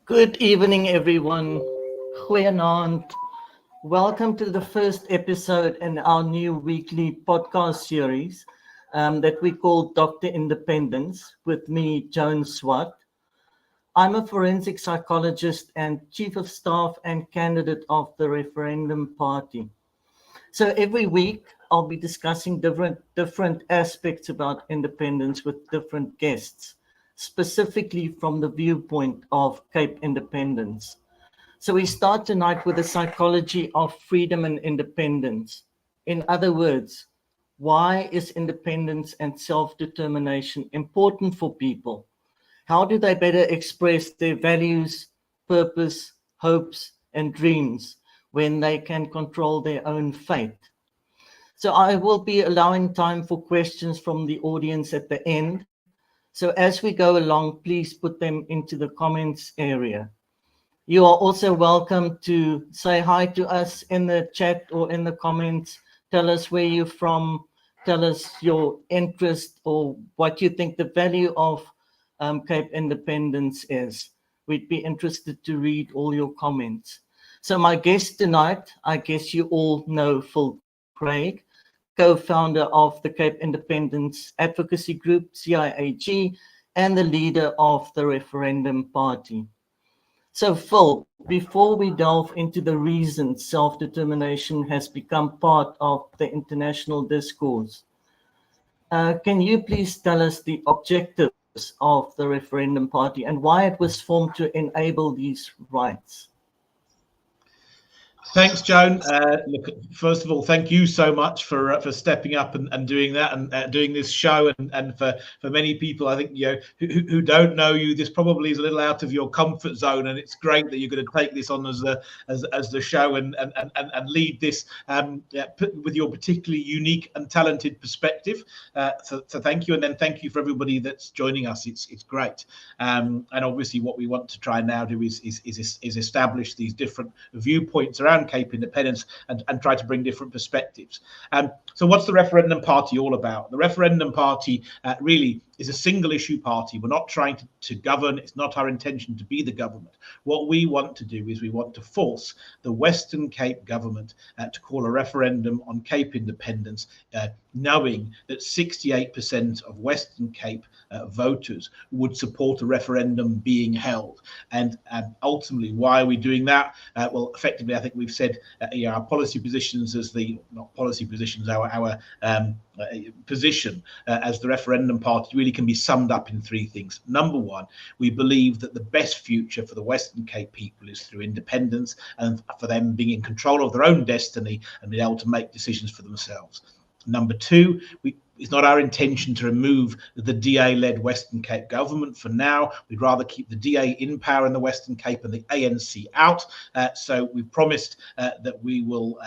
Good evening, everyone. Goeienaand. Welcome to the first episode in our new weekly podcast series that we call Dr. Independence with me, Joan Swart. I'm a forensic psychologist and chief of staff and candidate of the Referendum Party. So every week I'll be discussing different aspects about independence with different guests, specifically from the viewpoint of Cape independence. So we start tonight with the psychology of freedom and independence. In other words, why is independence and self-determination important for people? How do they better express their values, purpose, hopes, and dreams when they can control their own fate? So I will be allowing time for questions from the audience at the end. So as we go along, please put them into the comments area. You are also welcome to say hi to us in the chat or in the comments. Tell us where you're from. Tell us your interest or what you think the value of Cape Independence is. We'd be interested to read all your comments. So my guest tonight, I guess you all know Phil Craig, co-founder of the Cape Independence Advocacy Group, CIAG, and the leader of the Referendum Party. So Phil, before we delve into the reasons self-determination has become part of the international discourse, can you please tell us the objectives of the Referendum Party and why it was formed to enable these rights? Thanks, Joan. Look, first of all, thank you so much for stepping up and doing that and doing this show. And for many people, I think who don't know you, this probably is a little out of your comfort zone, and it's great that you're going to take this on as the show and lead this with your particularly unique and talented perspective. So thank you, and then thank you for everybody that's joining us. It's great, and obviously what we want to try now do is establish these different viewpoints around Cape independence and try to bring different perspectives. So what's the Referendum Party all about? The Referendum Party really is a single issue party. We're not trying to govern. It's not our intention to be the government. What we want to do is we want to force the Western Cape government to call a referendum on Cape independence, knowing that 68% of Western Cape voters would support a referendum being held. And ultimately, why are we doing that? Well, effectively, I think we've said our policy positions as our position as the Referendum Party really can be summed up in three things. Number one, we believe that the best future for the Western Cape people is through independence and for them being in control of their own destiny and being able to make decisions for themselves. Number two, it's not our intention to remove the DA-led Western Cape government. For now, we'd rather keep the DA in power in the Western Cape and the ANC out. So we promised that we will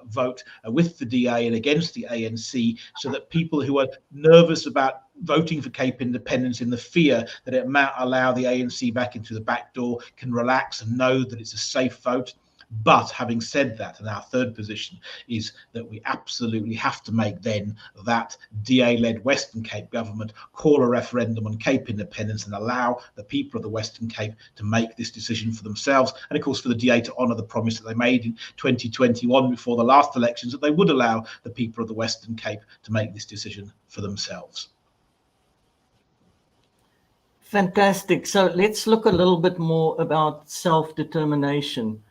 vote with the DA and against the ANC, so that people who are nervous about voting for Cape independence in the fear that it might allow the ANC back into the back door can relax and know that it's a safe vote. But having said that, and our third position is that we absolutely have to make then that DA-led Western Cape government call a referendum on Cape independence and allow the people of the Western Cape to make this decision for themselves. And of course, for the DA to honour the promise that they made in 2021 before the last elections, that they would allow the people of the Western Cape to make this decision for themselves. Fantastic. So let's look a little bit more about self-determination.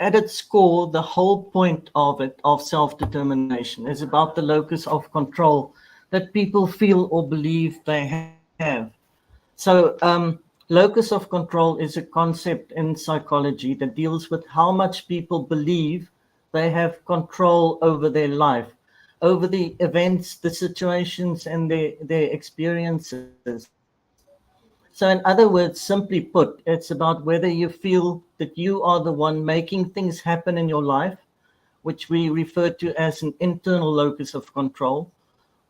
At its core, the whole point of self-determination is about the locus of control that people feel or believe they have. So locus of control is a concept in psychology that deals with how much people believe they have control over their life, over the events, the situations, and their experiences. So in other words, simply put, it's about whether you feel that you are the one making things happen in your life, which we refer to as an internal locus of control,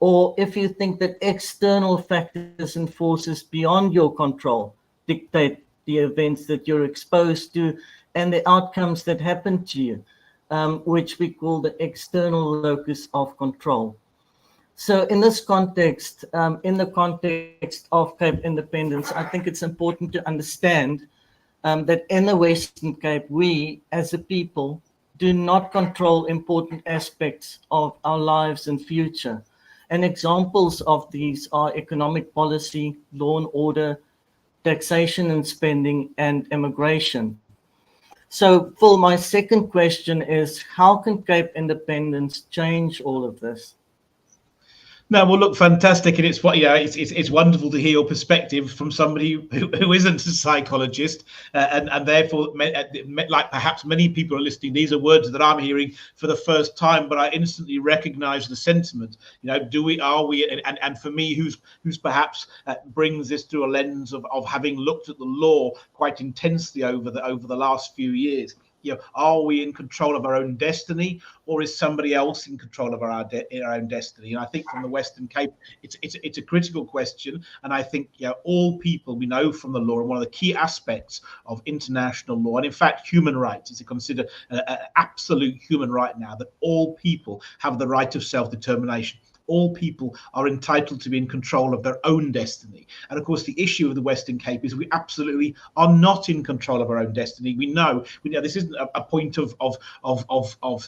or if you think that external factors and forces beyond your control dictate the events that you're exposed to and the outcomes that happen to you, which we call the external locus of control. So in this context, in the context of Cape independence, I think it's important to understand that in the Western Cape, we as a people do not control important aspects of our lives and future. And examples of these are economic policy, law and order, taxation and spending, and immigration. So, Phil, my second question is, how can Cape independence change all of this? No, well, look, fantastic, and it's wonderful to hear your perspective from somebody who isn't a psychologist, and therefore, like perhaps many people are listening, these are words that I'm hearing for the first time, but I instantly recognise the sentiment. Are we, and for me, who's perhaps brings this through a lens of having looked at the law quite intensely over the last few years. Are we in control of our own destiny, or is somebody else in control of our own destiny? And I think from the Western Cape, it's a critical question. And I think all people, we know from the law, and one of the key aspects of international law, and in fact human rights, is considered an absolute human right now, that all people have the right of self-determination. All people are entitled to be in control of their own destiny. And of course, the issue of the Western Cape is we absolutely are not in control of our own destiny. We know this isn't a point of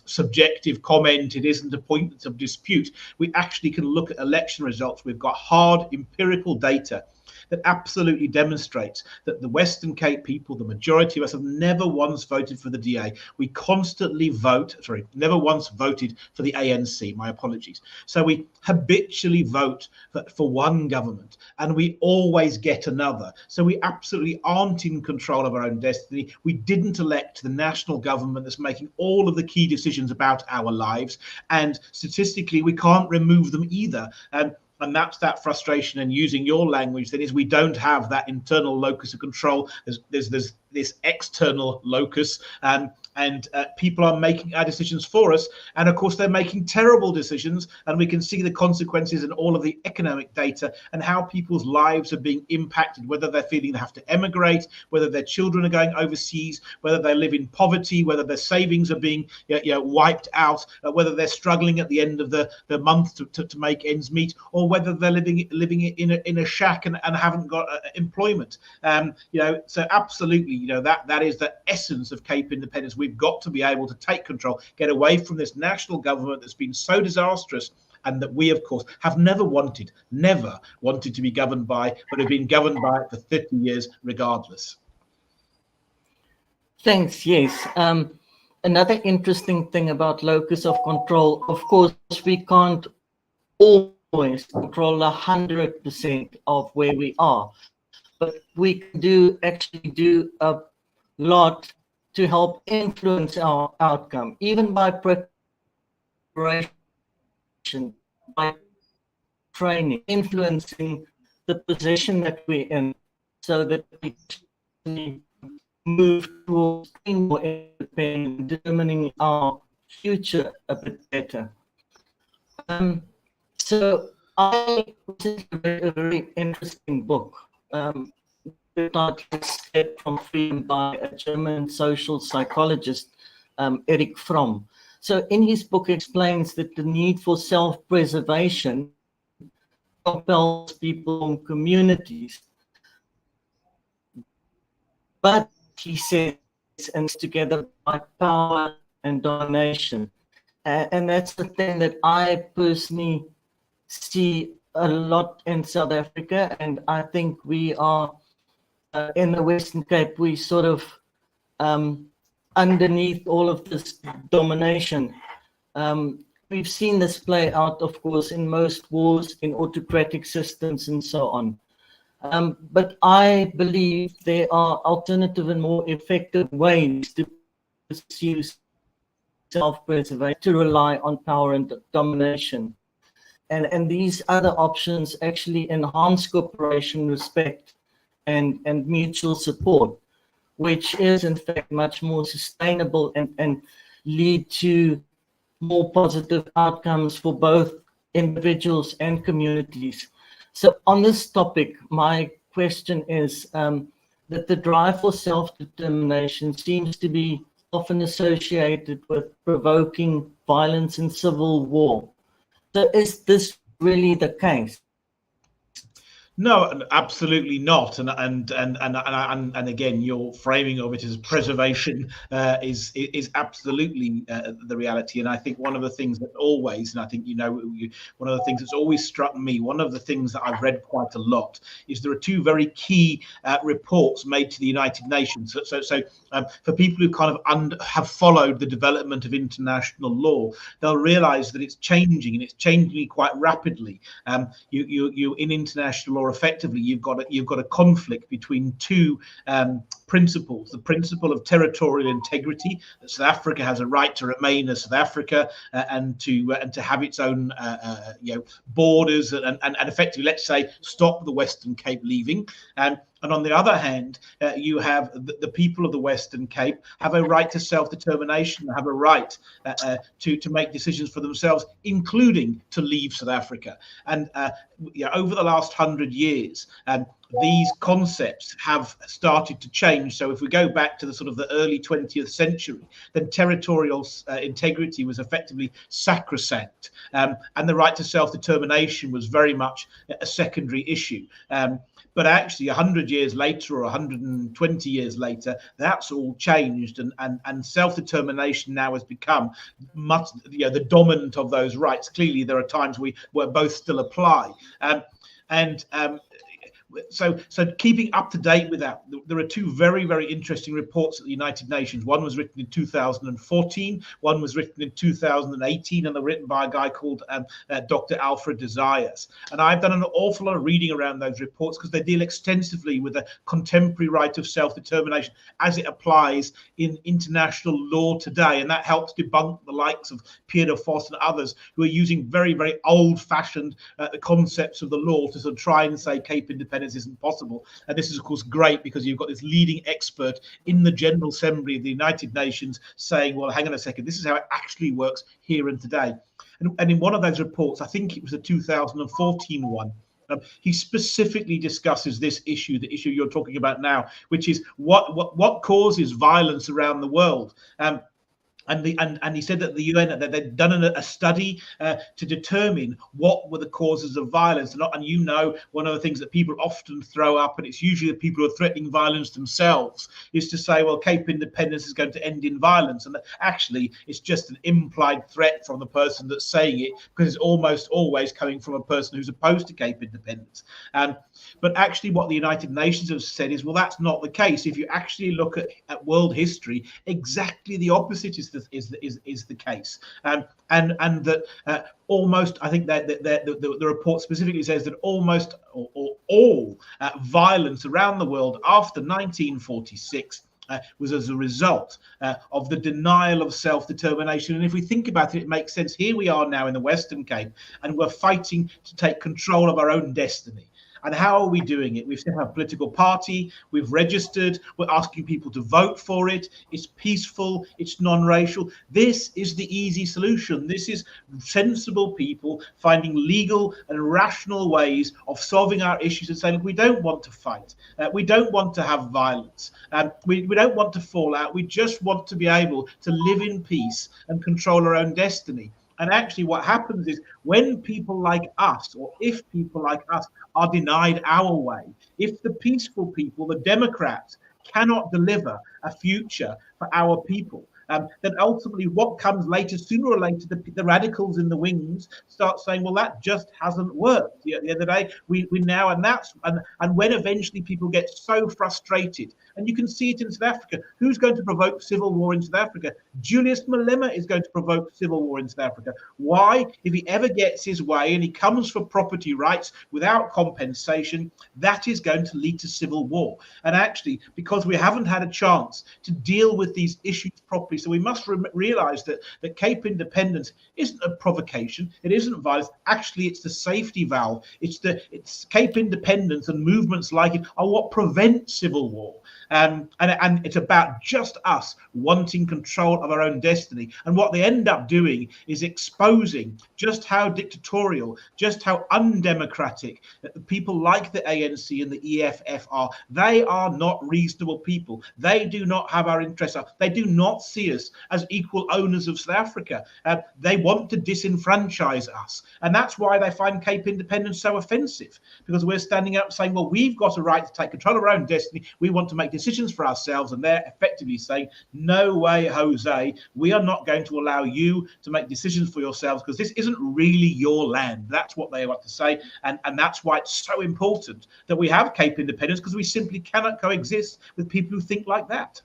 subjective comment. It isn't a point of dispute. We actually can look at election results. We've got hard empirical data that absolutely demonstrates that the Western Cape people, the majority of us, have never once voted for the DA. We constantly never once voted for the ANC, my apologies. So we habitually vote for one government, and we always get another. So we absolutely aren't in control of our own destiny. We didn't elect the national government that's making all of the key decisions about our lives, and statistically, we can't remove them either. And that's that frustration, and using your language, that is, we don't have that internal locus of control. There's this external locus, and people are making our decisions for us. And of course, they're making terrible decisions, and we can see the consequences in all of the economic data and how people's lives are being impacted, whether they're feeling they have to emigrate, whether their children are going overseas, whether they live in poverty, whether their savings are being wiped out, whether they're struggling at the end of the month to make ends meet, or whether they're living in a shack and haven't got employment. So absolutely, that is the essence of Cape independence. We've got to be able to take control, get away from this national government that's been so disastrous, and that we, of course, have never wanted to be governed by, but have been governed by for 50 years regardless. Thanks. Yes. Another interesting thing about locus of control, of course, we can't always control 100% of where we are, but we can actually do a lot to help influence our outcome, even by preparation, by training, influencing the position that we're in, so that we move towards being more independent, determining our future a bit better. So I read a very interesting book. The title is Step from Freedom, by a German social psychologist, Erich Fromm. So in his book, he explains that the need for self-preservation compels people and communities. But he says, and it's together by power and domination. And that's the thing that I personally see a lot in South Africa. And I think we are in the Western Cape, we sort of underneath all of this domination. We've seen this play out, of course, in most wars, in autocratic systems, and so on. But I believe there are alternative and more effective ways to pursue self-preservation, to rely on power and domination. And these other options actually enhance cooperation, respect, and mutual support, which is in fact much more sustainable and lead to more positive outcomes for both individuals and communities. So on this topic, my question is that the drive for self-determination seems to be often associated with provoking violence and civil war. So is this really the case? No, absolutely not. And again, your framing of it as preservation is absolutely the reality. And I think one of the things that always, and I think one of the things that's always struck me, one of the things that I've read quite a lot, is there are two very key reports made to the United Nations. So for people who kind of have followed the development of international law, they'll realise that it's changing, and it's changing quite rapidly. You in international law, effectively, you've got a conflict between two principles: the principle of territorial integrity, that South Africa has a right to remain as South Africa and to have its own borders and effectively, let's say, stop the Western Cape leaving. And on the other hand, you have the people of the Western Cape have a right to self-determination, have a right to make decisions for themselves, including to leave South Africa. And over the last 100 years, these concepts have started to change. So if we go back to the early 20th century, then territorial integrity was effectively sacrosanct, and the right to self-determination was very much a secondary issue. But actually, 100 years later or 120 years later, that's all changed, and self-determination now has become much the dominant of those rights. Clearly, there are times where both still apply, So keeping up to date with that, there are two very, very interesting reports at the United Nations. One was written in 2014, one was written in 2018, and they're written by a guy called Dr. Alfred Desires. And I've done an awful lot of reading around those reports because they deal extensively with the contemporary right of self-determination as it applies in international law today. And that helps debunk the likes of Pierre de Vos and others who are using very, very old-fashioned concepts of the law to sort of try and say Cape independence isn't possible. And this is, of course, great because you've got this leading expert in the General Assembly of the United Nations saying, well, hang on a second, this is how it actually works here and today. And in one of those reports, I think it was the 2014 one, he specifically discusses this issue, the issue you're talking about now, which is what causes violence around the world. And he said that the UN, that they'd done a study to determine what were the causes of violence. And one of the things that people often throw up, and it's usually the people who are threatening violence themselves, is to say, well, Cape independence is going to end in violence. And actually, it's just an implied threat from the person that's saying it, because it's almost always coming from a person who's opposed to Cape independence. But actually, what the United Nations have said is, well, that's not the case. If you actually look at world history, exactly the opposite is the case, and that almost, I think that the report specifically says that almost all violence around the world after 1946 was as a result of the denial of self-determination. And if we think about it, it makes sense. Here we are now in the Western Cape, and we're fighting to take control of our own destiny. And how are we doing it? We've set up a political party, we've registered, we're asking people to vote for it. It's peaceful, it's non-racial. This is the easy solution. This is sensible people finding legal and rational ways of solving our issues and saying, we don't want to fight. We don't want to have violence. We don't want to fall out. We just want to be able to live in peace and control our own destiny. And actually what happens is when people like us, or if people like us are denied our way, if the peaceful people, the Democrats, cannot deliver a future for our people, then ultimately what comes later, sooner or later, the radicals in the wings start saying, well, that just hasn't worked. At the end of the day, we now, and when eventually people get so frustrated, and you can see it in South Africa, who's going to provoke civil war in South Africa? Julius Malema is going to provoke civil war in South Africa. Why? If he ever gets his way and he comes for property rights without compensation, that is going to lead to civil war. And actually, because we haven't had a chance to deal with these issues properly, so we must realize that Cape independence isn't a provocation. It isn't violence. Actually, it's the safety valve. It's Cape independence and movements like it are what prevent civil war. And it's about just us wanting control of our own destiny. And what they end up doing is exposing just how dictatorial, just how undemocratic people like the ANC and the EFF are. They are not reasonable people. They do not have our interests. They do not see see us as equal owners of South Africa. They want to disenfranchise us. And that's why they find Cape independence so offensive, because we're standing up saying, well, we've got a right to take control of our own destiny. We want to make decisions for ourselves. And they're effectively saying, no way, Jose, we are not going to allow you to make decisions for yourselves, because this isn't really your land. That's what they want to say. And that's why it's so important that we have Cape independence, because we simply cannot coexist with people who think like that.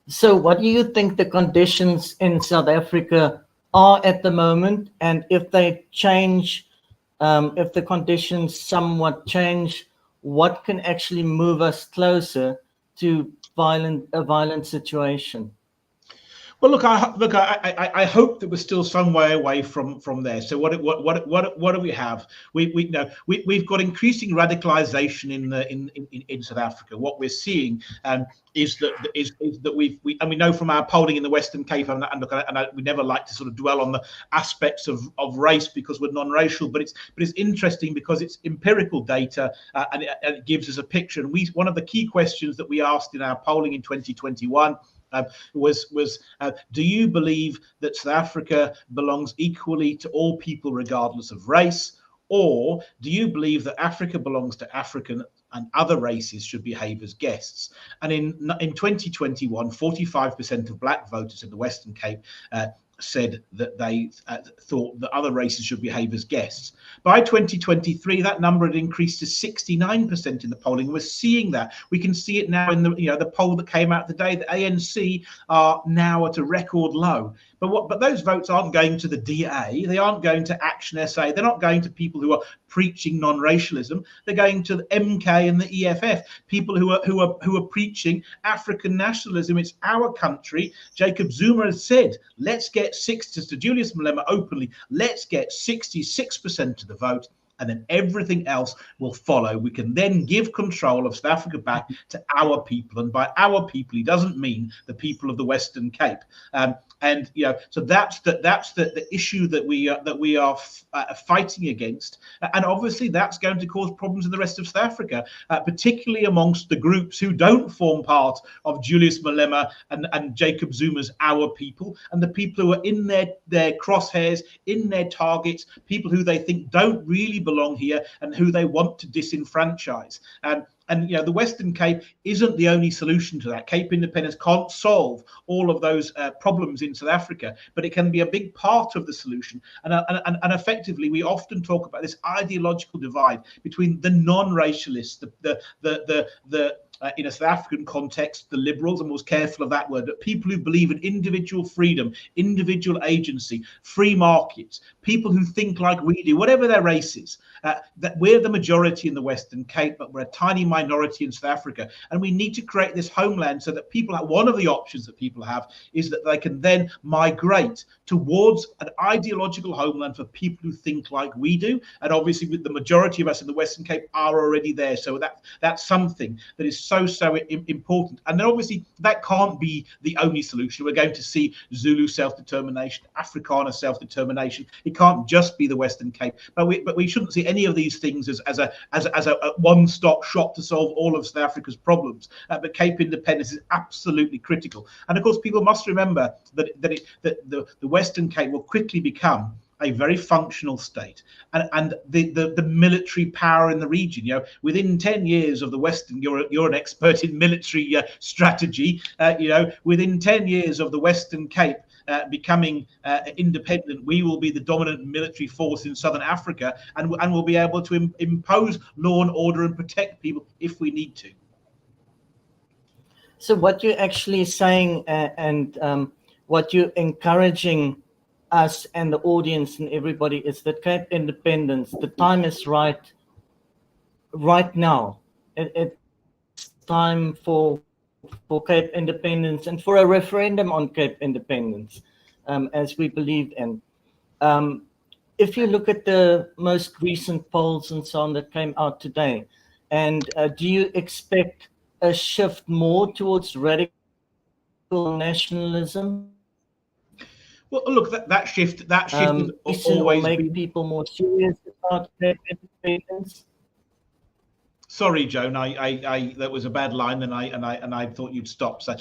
So what do you think the conditions in South Africa are at the moment? And if they change, if the conditions somewhat change, what can actually move us closer to a violent situation? Well, look, I hope that we're still some way away from there. So what do we have? We've got increasing radicalization in South Africa. What we're seeing is that we know from our polling in the Western Cape, and we never like to sort of dwell on the aspects of race because we're non-racial, but it's interesting because it's empirical data, and it gives us a picture. And one of the key questions that we asked in our polling in 2021 was do you believe that South Africa belongs equally to all people regardless of race, or do you believe that Africa belongs to African and other races should behave as guests? And in 2021, 45% of black voters in the Western Cape said that they thought that other races should behave as guests. By 2023, that number had increased to 69% in the polling. We're seeing that. We can see it now in the poll that came out today. The ANC are now at a record low. But those votes aren't going to the DA. They aren't going to Action SA. They're not going to people who are preaching non-racialism. They're going to the MK and the EFF, people who are preaching African nationalism. It's our country. Jacob Zuma has said, let's get to Julius Malema openly, let's get 66% of the vote, and then everything else will follow. We can then give control of South Africa back to our people. And by our people, he doesn't mean the people of the Western Cape. So that's the issue that we are fighting against, and obviously that's going to cause problems in the rest of South Africa, particularly amongst the groups who don't form part of Julius Malema and Jacob Zuma's Our People, and the people who are in their crosshairs, in their targets, people who they think don't really belong here and who they want to disenfranchise. And the Western Cape isn't the only solution to that. Cape independence can't solve all of those problems in South Africa, but it can be a big part of the solution. And effectively, we often talk about this ideological divide between the non-racialists, in a South African context, the liberals, and was careful of that word, but people who believe in individual freedom, individual agency, free markets, people who think like we do, whatever their race is, that we're the majority in the Western Cape, but we're a tiny minority in South Africa. And we need to create this homeland so that one of the options that people have is that they can then migrate towards an ideological homeland for people who think like we do. And obviously, with the majority of us in the Western Cape are already there. So that's something that is so important. And then obviously that can't be the only solution. We're going to see Zulu self-determination, Afrikaner self-determination. It can't just be the Western Cape, but we shouldn't see any of these things as a one-stop shop to solve all of South Africa's problems. But Cape independence is absolutely critical. And of course, people must remember that the Western Cape will quickly become a very functional state, and the military power in the region. Within 10 years of the Western, you're an expert in military strategy. Within 10 years of the Western Cape becoming independent, we will be the dominant military force in Southern Africa, and we'll be able to impose law and order and protect people if we need to. So what you're actually saying, and what you're encouraging us and the audience and everybody, is that Cape independence, the time is right now. It's time for Cape independence and for a referendum on Cape independence, as we believe in. If you look at the most recent polls and so on that came out today, and do you expect a shift more towards radical nationalism? Well, look, that shift has always make been... people more serious about Cape independence. Sorry, Joan, I that was a bad line, and I thought you'd stop. So,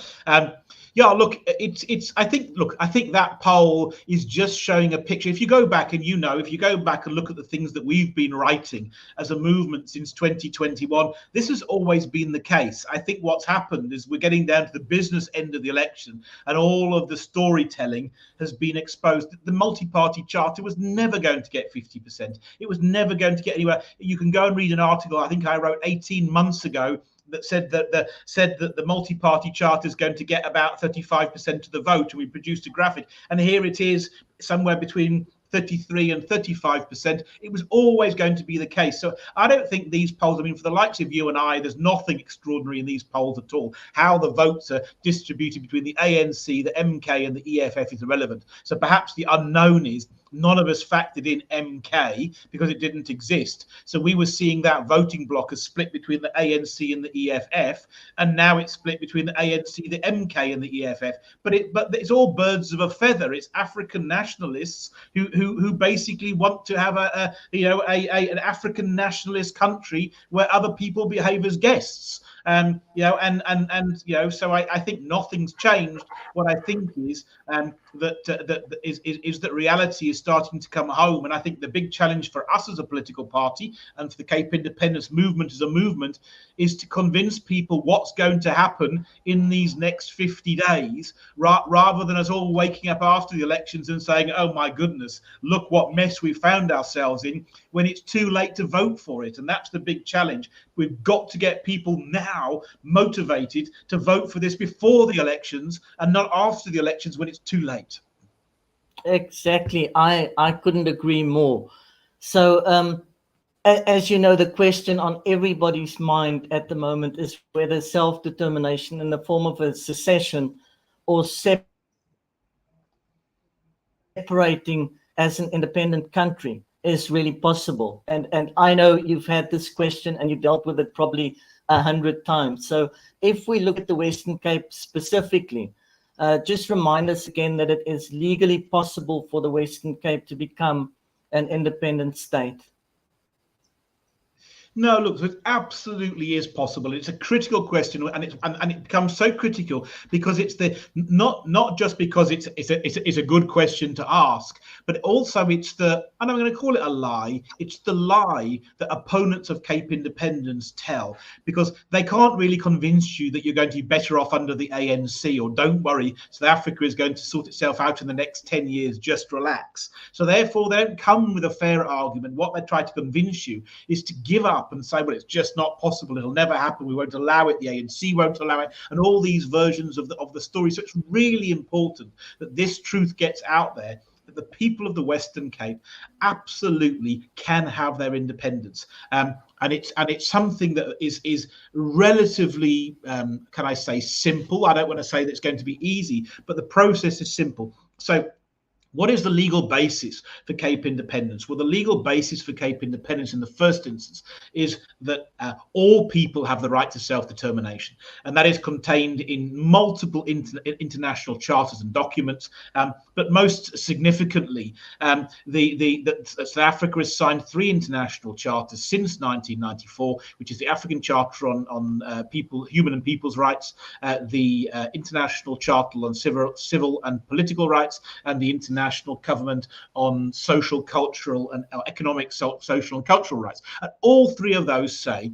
yeah, look, I think that poll is just showing a picture. If you go back and look at the things that we've been writing as a movement since 2021, this has always been the case. I think what's happened is we're getting down to the business end of the election, and all of the storytelling has been exposed. The multi-party charter was never going to get 50%. It was never going to get anywhere. You can go and read an article I think I wrote 18 months ago that said that the multi-party charter is going to get about 35% of the vote, and we produced a graphic, and here it is, somewhere between 33 and 35%. It was always going to be the case. So I don't think these polls, I mean, for the likes of you and I, there's nothing extraordinary in these polls at all. How the votes are distributed between the ANC, the MK and the EFF is irrelevant. So perhaps the unknown is none of us factored in MK because it didn't exist. So we were seeing that voting bloc as split between the ANC and the EFF, and now it's split between the ANC, the MK and the EFF. But it's all birds of a feather. It's African nationalists who basically want to have an African nationalist country where other people behave as guests. So I think nothing's changed. What I think is that reality is starting to come home, and I think the big challenge for us as a political party and for the Cape Independence movement as a movement is to convince people what's going to happen in these next 50 days, rather than us all waking up after the elections and saying, oh my goodness, look what mess we found ourselves in, when it's too late to vote for it. And that's the big challenge. We've got to get people now motivated to vote for this before the elections and not after the elections when it's too late. Exactly. I couldn't agree more. So as you know, the question on everybody's mind at the moment is whether self-determination in the form of a secession or separating as an independent country is really possible. And I know you've had this question and you dealt with it probably 100 times. So if we look at the Western Cape specifically, just remind us again that it is legally possible for the Western Cape to become an independent state. No, look, it absolutely is possible. It's a critical question, and it becomes so critical because it's not just because it's a good question to ask, but also it's and I'm going to call it a lie. It's the lie that opponents of Cape independence tell, because they can't really convince you that you're going to be better off under the ANC, or don't worry, South Africa is going to sort itself out in the next 10 years, just relax. So therefore, they don't come with a fair argument. What they try to convince you is to give up and say, well, it's just not possible, it'll never happen, we won't allow it, the ANC won't allow it, and all these versions of the story. So it's really important that this truth gets out there, that the people of the Western Cape absolutely can have their independence. And it's something that is relatively, can I say, simple. I don't want to say that it's going to be easy, but the process is simple. So what is the legal basis for Cape independence? Well, the legal basis for Cape independence in the first instance is that all people have the right to self-determination, and that is contained in multiple international charters and documents. But most significantly, South Africa has signed 3 international charters since 1994, which is the African Charter on Human and People's Rights, the International Charter on Civil and Political Rights, and the International Covenant on Social, Cultural and Economic, Social and Cultural Rights. And all 3 of those say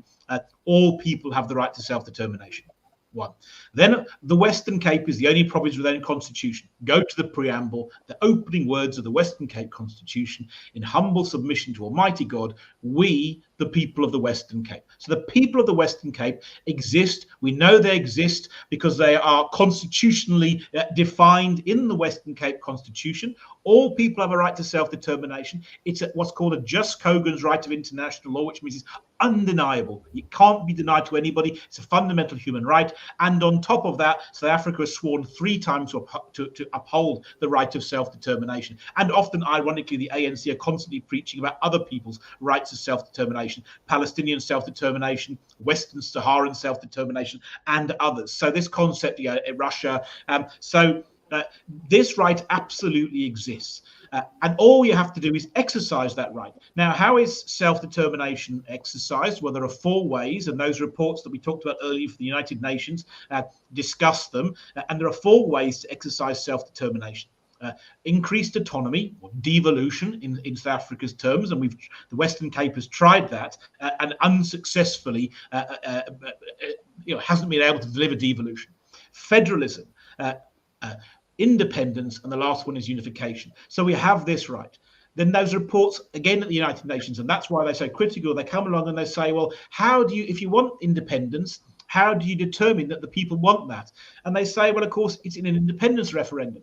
all people have the right to self-determination. One. Then the Western Cape is the only province with their own constitution. Go to the preamble, the opening words of the Western Cape Constitution: in humble submission to Almighty God, we, the people of the Western Cape. So the people of the Western Cape exist. We know they exist because they are constitutionally defined in the Western Cape Constitution. All people have a right to self-determination. It's what's called a just Cogan's right of international law, which means it's undeniable. It can't be denied to anybody. It's a fundamental human right. And on top of that, South Africa has sworn 3 times to uphold the right of self-determination. And often, ironically, the ANC are constantly preaching about other people's rights of self-determination, Palestinian self-determination, Western Saharan self-determination, and others. So this concept, Russia, this right absolutely exists. And all you have to do is exercise that right. Now, how is self-determination exercised? Well, there are 4 ways, and those reports that we talked about earlier for the United Nations discuss them. And there are 4 ways to exercise self-determination. Increased autonomy, or devolution in South Africa's terms, and the Western Cape has tried that and unsuccessfully hasn't been able to deliver devolution. Federalism, independence, and the last one is unification. So we have this right. Then those reports again at the United Nations, and that's why they're so critical. They come along and they say, well, how do you, if you want independence, how do you determine that the people want that? And they say, well, of course, it's in an independence referendum.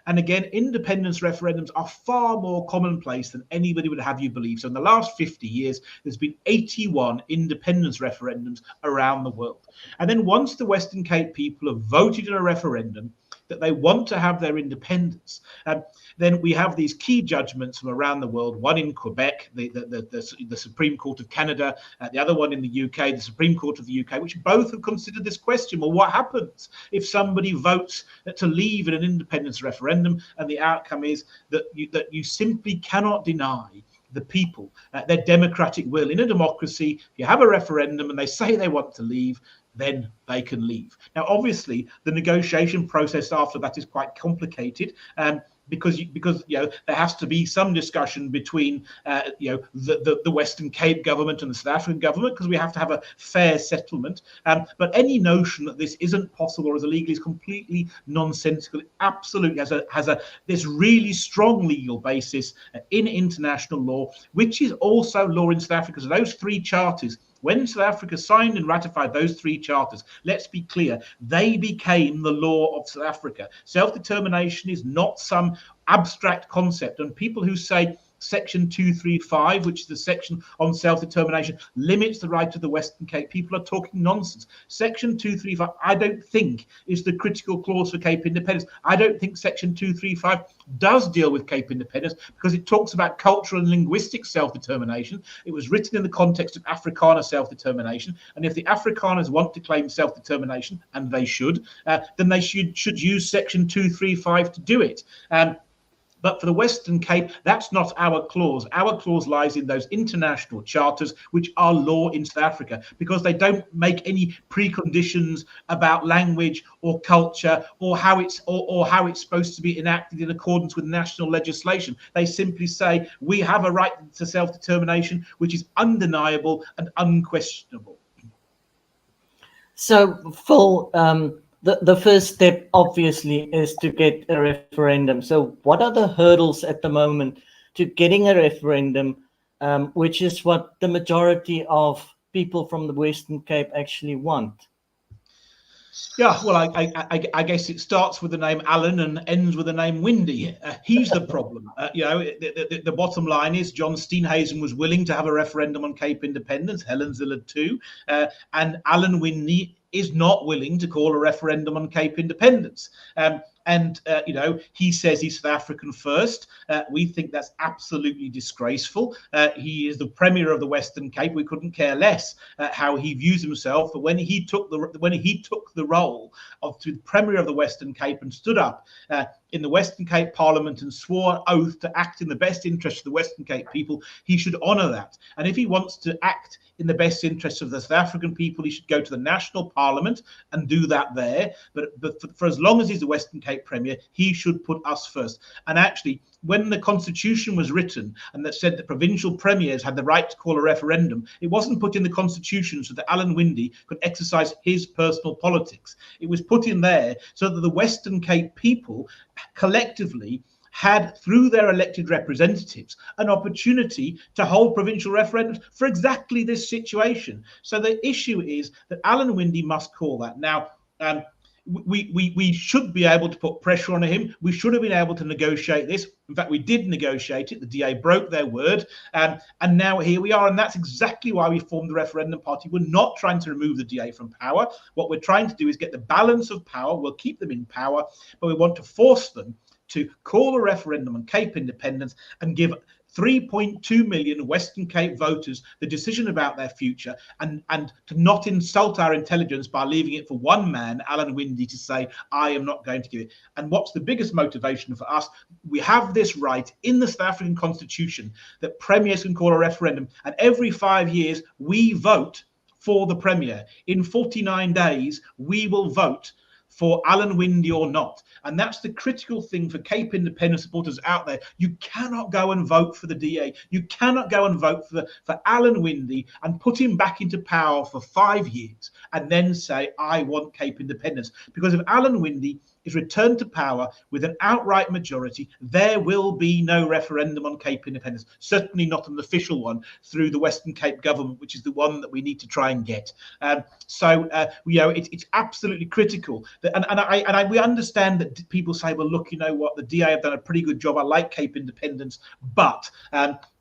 And again, independence referendums are far more commonplace than anybody would have you believe. So in the last 50 years, there's been 81 independence referendums around the world. And then once the Western Cape people have voted in a referendum that they want to have their independence, then we have these key judgments from around the world, one in Quebec, the Supreme Court of Canada, the other one in the UK, the Supreme Court of the UK, which both have considered this question. Well, what happens if somebody votes to leave in an independence referendum, and the outcome is that you simply cannot deny the people their democratic will? In a democracy, if you have a referendum and they say they want to leave, then they can leave. Now, obviously, the negotiation process after that is quite complicated. Because there has to be some discussion between the Western Cape government and the South African government, because we have to have a fair settlement. But any notion that this isn't possible or is illegal is completely nonsensical. It absolutely has this really strong legal basis in international law, which is also law in South Africa. So those 3 charters, when South Africa signed and ratified those 3 charters, let's be clear, they became the law of South Africa. Self-determination is not some abstract concept. And people who say Section 235, which is the section on self-determination, limits the right of the Western Cape, people are talking nonsense. Section 235, I don't think, is the critical clause for Cape independence. I don't think Section 235 does deal with Cape independence, because it talks about cultural and linguistic self-determination. It was written in the context of Afrikaner self-determination, and if the Afrikaners want to claim self-determination, and they should, then they should use Section 235 to do it. But for the Western Cape, that's not our clause. Our clause lies in those international charters, which are law in South Africa, because they don't make any preconditions about language or culture or how it's supposed to be enacted in accordance with national legislation. They simply say we have a right to self-determination, which is undeniable and unquestionable. So, Phil, the first step, obviously, is to get a referendum. So what are the hurdles at the moment to getting a referendum, which is what the majority of people from the Western Cape actually want? Yeah, well, I guess it starts with the name Alan and ends with the name Windy. He's the problem. The bottom line is John Steenhuisen was willing to have a referendum on Cape independence, Helen Zillard too, and Alan Windy is not willing to call a referendum on Cape independence. He says he's South African first. We think that's absolutely disgraceful. He is the Premier of the Western Cape. We couldn't care less how he views himself. But when he took the role of Premier of the Western Cape and stood up in the Western Cape Parliament and swore an oath to act in the best interest of the Western Cape people, he should honour that. And if he wants to act in the best interest of the South African people, he should go to the National Parliament and do that there. But for as long as he's the Western Cape Premier, he should put us first. And actually, when the Constitution was written and that said that provincial premiers had the right to call a referendum, it wasn't put in the Constitution so that Alan Windy could exercise his personal politics. It was put in there so that the Western Cape people collectively had, through their elected representatives, an opportunity to hold provincial referendums for exactly this situation. So the issue is that Alan Windy must call that. Now, we should be able to put pressure on him. We should have been able to negotiate this. In fact, we did negotiate it. The DA broke their word. And now here we are. And that's exactly why we formed the Referendum Party. We're not trying to remove the DA from power. What we're trying to do is get the balance of power. We'll keep them in power, but we want to force them to call a referendum on Cape independence and give 3.2 million Western Cape voters the decision about their future, and to not insult our intelligence by leaving it for one man, Alan Winde, to say, I am not going to give it. And what's the biggest motivation for us? We have this right in the South African Constitution that premiers can call a referendum, and every 5 years we vote for the premier. In 49 days, we will vote for Alan Winde or not. And that's the critical thing for Cape Independence supporters out there. You cannot go and vote for the DA. You cannot go and vote for Alan Winde and put him back into power for 5 years and then say, I want Cape Independence. Because if Alan Winde is returned to power with an outright majority, there will be no referendum on Cape Independence, certainly not an official one through the Western Cape government, which is the one that we need to try and get. It's absolutely critical. We understand that people say, well, look, you know what, the DA have done a pretty good job. I like Cape Independence, but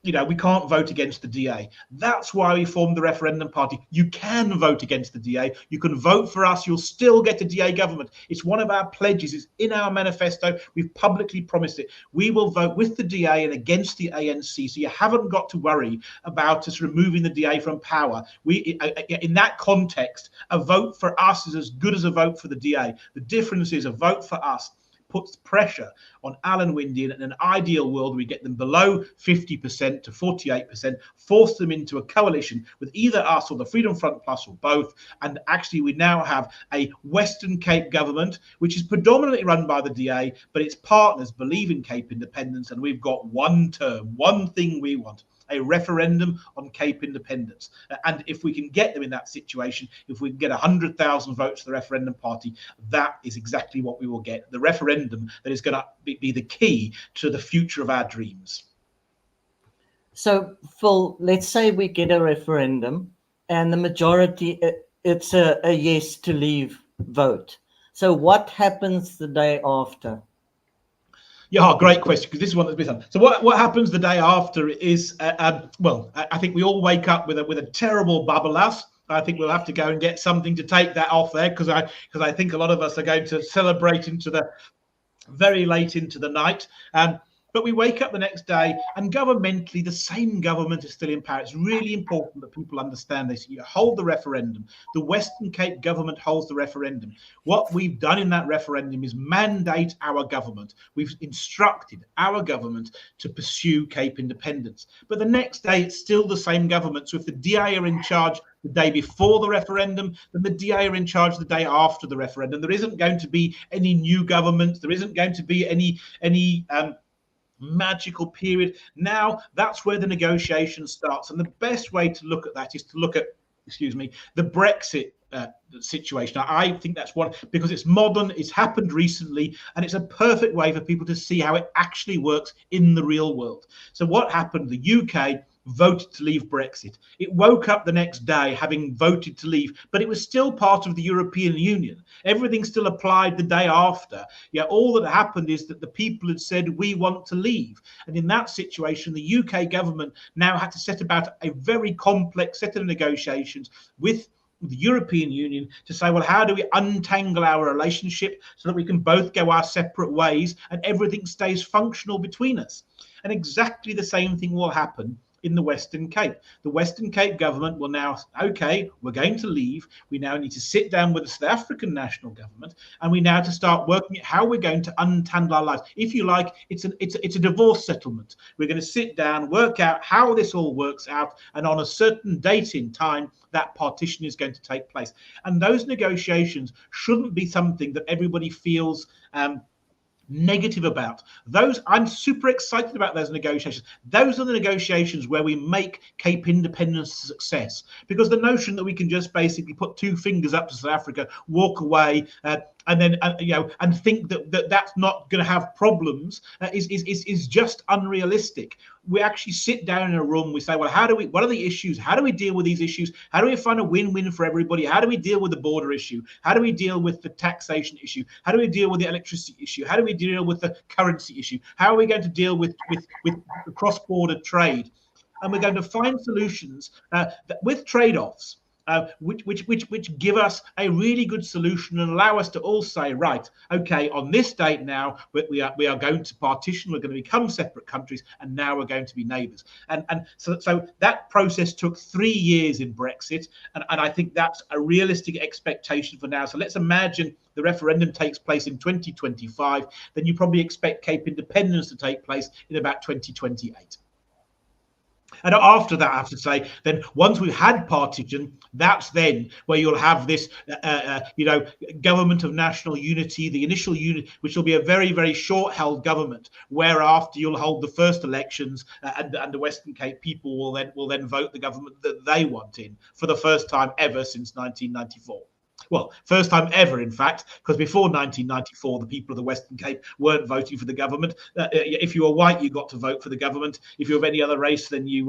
we can't vote against the DA. That's why we formed the Referendum Party. You can vote against the DA. You can vote for us. You'll still get a DA government. It's one of our pledges. It's in our manifesto. We've publicly promised it. We will vote with the DA and against the ANC. So you haven't got to worry about us removing the DA from power. In that context, a vote for us is as good as a vote for the DA. The difference is a vote for us puts pressure on Alan Winde. In an ideal world, we get them below 50% to 48%, force them into a coalition with either us or the Freedom Front Plus or both. And actually, we now have a Western Cape government, which is predominantly run by the DA, but its partners believe in Cape Independence. And we've got one term, one thing we want: a referendum on Cape Independence. And if we can get them in that situation, if we can get 100,000 votes for the Referendum Party, that is exactly what we will get. The referendum that is going to be the key to the future of our dreams. So, Phil, let's say we get a referendum and the majority, it's a yes to leave vote. So what happens the day after? Yeah, great question, because this is one that's missed. So what happens the day after is, I think we all wake up with a terrible bubble us. I think we'll have to go and get something to take that off there, because I think a lot of us are going to celebrate into the very late into the night. But we wake up the next day, and governmentally, the same government is still in power. It's really important that people understand this. You hold the referendum. The Western Cape government holds the referendum. What we've done in that referendum is mandate our government. We've instructed our government to pursue Cape Independence. But the next day, it's still the same government. So if the DA are in charge the day before the referendum, then the DA are in charge the day after the referendum. There isn't going to be any new government. There isn't going to be any magical period. Now that's where the negotiation starts, and the best way to look at that is to look at the Brexit situation. I think that's one, because it's modern, it's happened recently, and it's a perfect way for people to see how it actually works in the real world. So what happened? The UK voted to leave Brexit. It woke up the next day having voted to leave, but it was still part of the European Union. Everything still applied the day after. Yeah, all that happened is that the people had said, we want to leave. And in that situation, the UK government now had to set about a very complex set of negotiations with the European Union to say, well, how do we untangle our relationship so that we can both go our separate ways and everything stays functional between us? And exactly the same thing will happen in the Western Cape. The Western Cape government will now, okay, we're going to leave. We now need to sit down with the South African national government, and we now to start working at how we're going to untangle our lives. If you like, it's a divorce settlement. We're going to sit down, work out how this all works out, and on a certain date in time, that partition is going to take place. And those negotiations shouldn't be something that everybody feels negative about. Those, I'm super excited about those negotiations. Those are the negotiations where we make Cape Independence a success, because the notion that we can just basically put two fingers up to South Africa, walk away, and then and think that that's not going to have problems is just unrealistic. We actually sit down in a room. We say, well, what are the issues? How do we deal with these issues? How do we find a win-win for everybody? How do we deal with the border issue? How do we deal with the taxation issue? How do we deal with the electricity issue? How do we deal with the currency issue? How are we going to deal with cross-border trade? And we're going to find solutions with trade-offs. which give us a really good solution and allow us to all say, right, okay, on this date now, we are going to partition, we're going to become separate countries, and now we're going to be neighbours. And so that process took 3 years in Brexit, and I think that's a realistic expectation for now. So let's imagine the referendum takes place in 2025, then you probably expect Cape independence to take place in about 2028. And after that, I have to say, then once we've had partition, that's then where you'll have this, government of national unity, the initial unit, which will be a very, very short-held government, whereafter you'll hold the first elections, and the Western Cape people will then vote the government that they want in for the first time ever since 1994. Well, first time ever, in fact, because before 1994, the people of the Western Cape weren't voting for the government. If you were white, you got to vote for the government. If you're of any other race, then you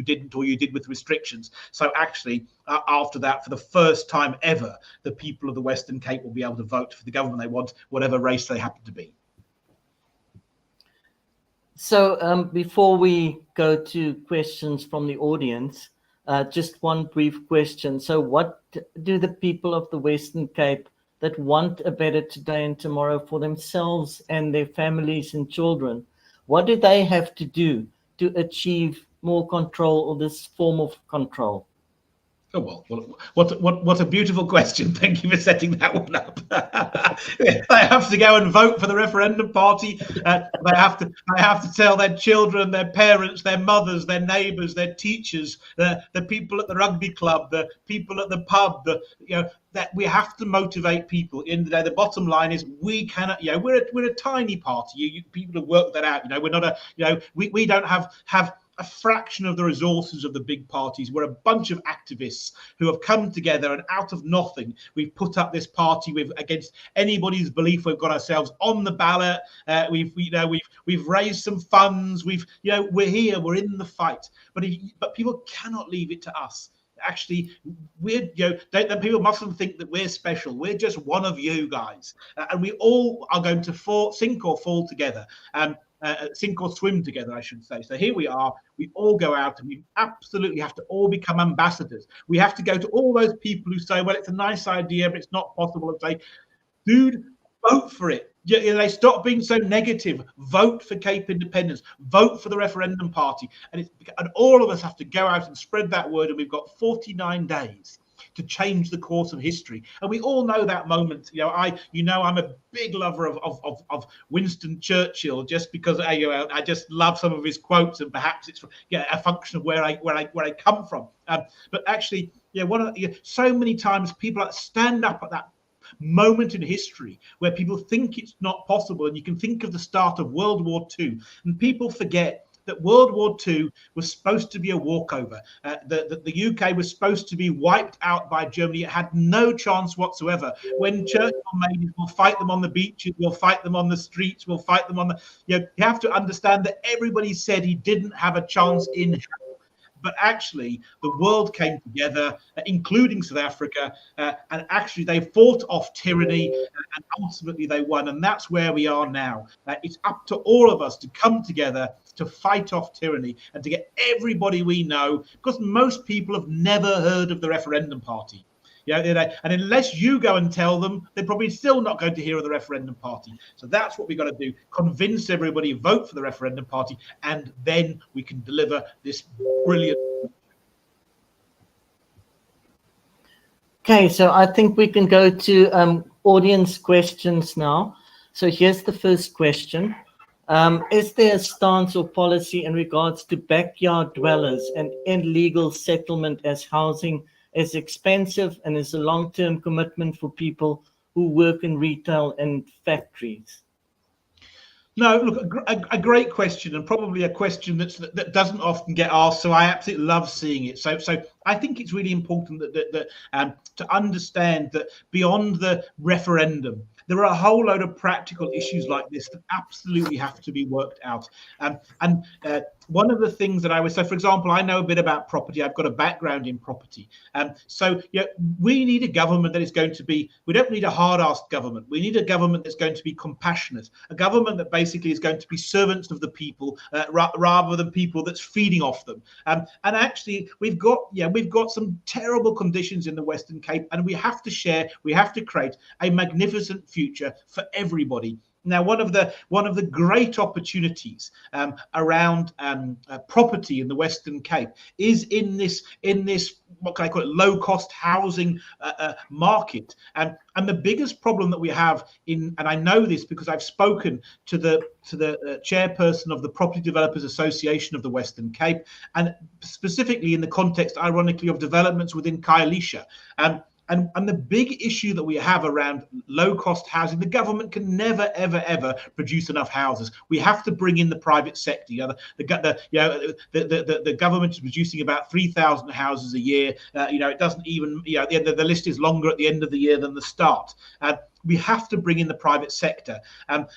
didn't, or you did with restrictions. So actually, after that, for the first time ever, the people of the Western Cape will be able to vote for the government they want, whatever race they happen to be. So before we go to questions from the audience, just one brief question. So what do the people of the Western Cape that want a better today and tomorrow for themselves and their families and children, what do they have to do to achieve more control, or this form of control? Oh, well, what a beautiful question. Thank you for setting that one up. They have to go and vote for the Referendum Party. They have to tell their children, their parents, their mothers, their neighbours, their teachers, the people at the rugby club, the people at the pub, that we have to motivate people. In the day, the bottom line is we cannot. We're a tiny party. People have worked that out. We're not we don't have a fraction of the resources of the big parties. We're a bunch of activists who have come together, and out of nothing, we've put up this party against anybody's belief. We've got ourselves on the ballot. We've raised some funds. We're here. We're in the fight. But people cannot leave it to us. Actually, people mustn't think that we're special. We're just one of you guys, and we all are going to sink or fall together. Sink or swim together, I should say. So here we are. We all go out, and we absolutely have to all become ambassadors. We have to go to all those people who say, well, it's a nice idea, but it's not possible, and say, dude, vote for it. They stop being so negative. Vote for Cape independence. Vote for the Referendum Party. And all of us have to go out and spread that word, and we've got 49 days to change the course of history. And we all know that moment. I'm a big lover of Winston Churchill, just because I just love some of his quotes, and perhaps it's a function of where I come from. But actually, so many times people stand up at that moment in history where people think it's not possible, and you can think of the start of World War II, and people forget that World War II was supposed to be a walkover. The UK was supposed to be wiped out by Germany. It had no chance whatsoever. When Churchill made it, we'll fight them on the beaches, we'll fight them on the streets, we'll fight them on the... You have to understand that everybody said he didn't have a chance in hell. But actually, the world came together, including South Africa, and actually they fought off tyranny, and ultimately they won. And that's where we are now. It's up to all of us to come together to fight off tyranny and to get everybody we know, because most people have never heard of the Referendum Party. And unless you go and tell them, they're probably still not going to hear of the Referendum Party. So that's what we've got to do. Convince everybody, vote for the Referendum Party, and then we can deliver this brilliant. Okay, so I think we can go to audience questions now. So here's the first question. Is there a stance or policy in regards to backyard dwellers and illegal settlement, as housing is expensive and is a long-term commitment for people who work in retail and factories? No, look, a great question, and probably a question that doesn't often get asked. So I absolutely love seeing it. So I think it's really important that to understand that beyond the referendum, there are a whole load of practical issues like this that absolutely have to be worked out. One of the things that so for example, I know a bit about property. I've got a background in property. So we need a government that is going to be, we don't need a hard-assed government. We need a government that's going to be compassionate, a government that basically is going to be servants of the people rather than people that's feeding off them. And actually, we've got we've got some terrible conditions in the Western Cape, and we have to create a magnificent future for everybody. Now, one of the great opportunities around property in the Western Cape is in this what can I call it, low cost housing market. And the biggest problem that we have and I know this because I've spoken to the chairperson of the Property Developers Association of the Western Cape, and specifically in the context, ironically, of developments within Khayelitsha. And the big issue that we have around low-cost housing, the government can never, ever, ever produce enough houses. We have to bring in the private sector. The government is producing about 3,000 houses a year. It doesn't even. The list is longer at the end of the year than the start. We have to bring in the private sector, the